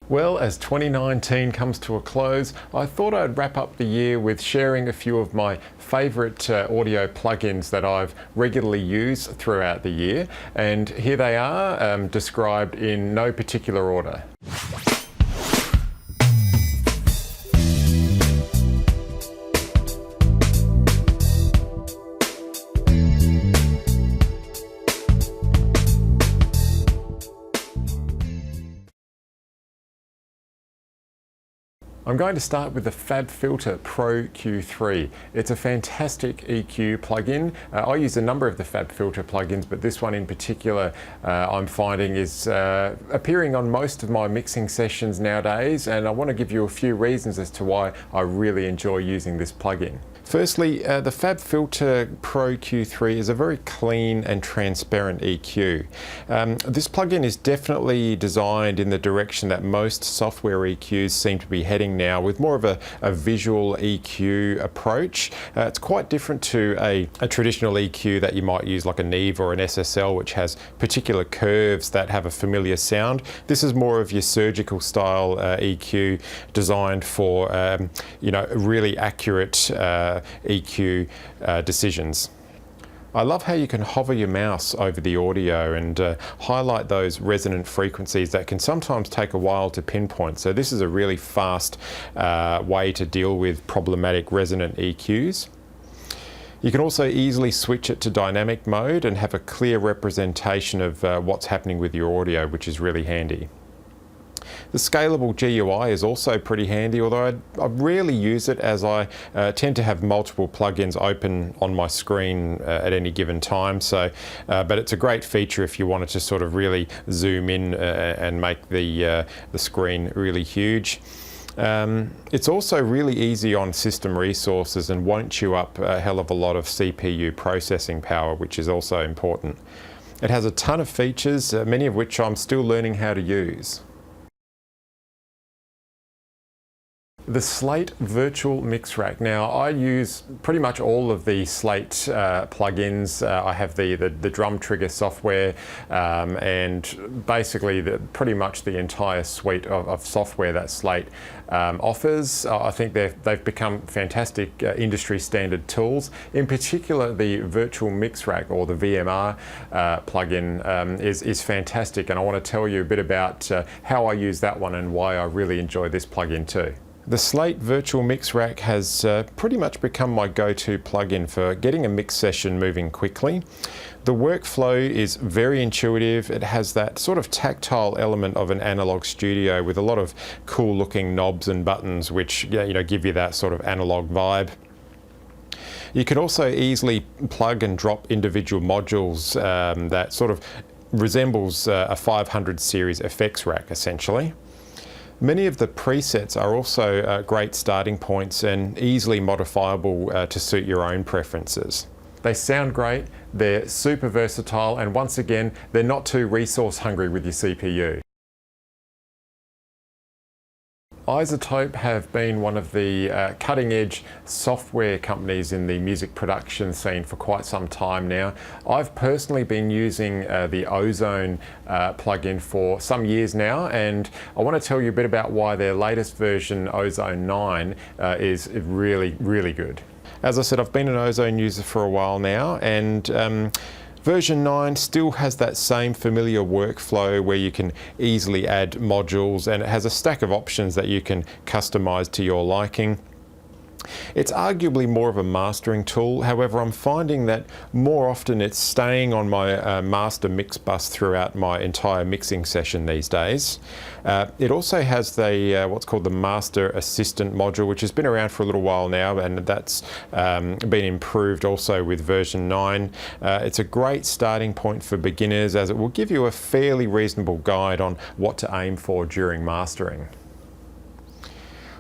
Well, as 2019 comes to a close, I thought I'd wrap up the year with sharing a few of my favourite audio plugins that I've regularly used throughout the year. And here they are, described in no particular order. I'm going to start with the FabFilter Pro Q3. It's a fantastic EQ plugin. I use a number of the FabFilter plugins, but this one in particular I'm finding is appearing on most of my mixing sessions nowadays, and I want to give you a few reasons as to why I really enjoy using this plugin. Firstly, the FabFilter Pro Q3 is a very clean and transparent EQ. This plugin is definitely designed in the direction that most software EQs seem to be heading now, with more of a visual EQ approach. It's quite different to a traditional EQ that you might use like a Neve or an SSL, which has particular curves that have a familiar sound. This is more of your surgical style EQ designed for really accurate EQ decisions. I love how you can hover your mouse over the audio and highlight those resonant frequencies that can sometimes take a while to pinpoint. So this is a really fast way to deal with problematic resonant EQs. You can also easily switch it to dynamic mode and have a clear representation of what's happening with your audio, which is really handy. The scalable GUI is also pretty handy, although I rarely use it as I tend to have multiple plugins open on my screen at any given time. But it's a great feature if you wanted to sort of really zoom in and make the screen really huge. It's also really easy on system resources and won't chew up a hell of a lot of CPU processing power, which is also important. It has a ton of features, many of which I'm still learning how to use. The Slate Virtual Mix Rack. Now, I use pretty much all of the Slate plugins. I have the drum trigger software and basically pretty much the entire suite of software that Slate offers. I think they've become fantastic industry standard tools. In particular, the Virtual Mix Rack, or the VMR plugin is fantastic, and I want to tell you a bit about how I use that one and why I really enjoy this plugin too. The Slate Virtual Mix Rack has pretty much become my go-to plugin for getting a mix session moving quickly. The workflow is very intuitive. It has that sort of tactile element of an analog studio with a lot of cool looking knobs and buttons which give you that sort of analog vibe. You can also easily plug and drop individual modules that sort of resembles a 500 series effects rack essentially. Many of the presets are also great starting points and easily modifiable to suit your own preferences. They sound great, they're super versatile, and once again, they're not too resource hungry with your CPU. iZotope have been one of the cutting-edge software companies in the music production scene for quite some time now. I've personally been using the Ozone plugin for some years now, and I want to tell you a bit about why their latest version, Ozone 9, is really, really good. As I said, I've been an Ozone user for a while now, and Version 9 still has that same familiar workflow where you can easily add modules, and it has a stack of options that you can customize to your liking. It's arguably more of a mastering tool. However, I'm finding that more often it's staying on my master mix bus throughout my entire mixing session these days. It also has the what's called the Master Assistant module, which has been around for a little while now, and that's been improved also with version 9. It's a great starting point for beginners, as it will give you a fairly reasonable guide on what to aim for during mastering.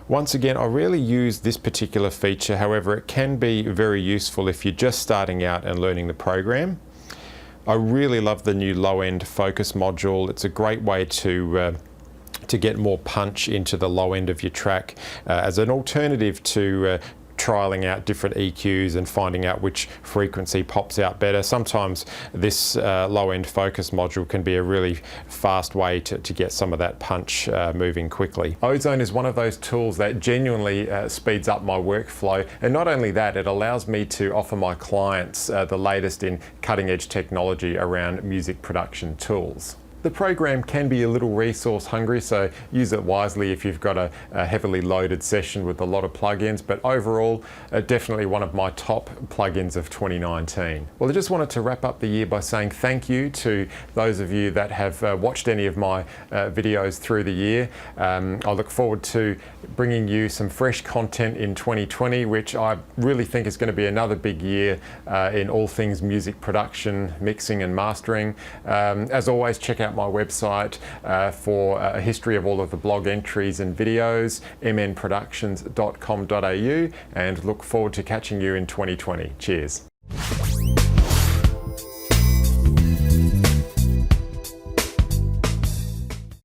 Once again, I rarely use this particular feature, however it can be very useful if you're just starting out and learning the program. I really love the new low-end focus module. It's a great way to get more punch into the low end of your track as an alternative to trialing out different EQs and finding out which frequency pops out better. Sometimes this low-end focus module can be a really fast way to get some of that punch moving quickly. Ozone is one of those tools that genuinely speeds up my workflow, and not only that, it allows me to offer my clients the latest in cutting-edge technology around music production tools. The program can be a little resource hungry, so use it wisely if you've got a heavily loaded session with a lot of plugins, but overall, definitely one of my top plugins of 2019. Well, I just wanted to wrap up the year by saying thank you to those of you that have watched any of my videos through the year. I look forward to bringing you some fresh content in 2020, which I really think is going to be another big year in all things music production, mixing and mastering. As always, check out my website for a history of all of the blog entries and videos, mnproductions.com.au, and look forward to catching you in 2020. Cheers.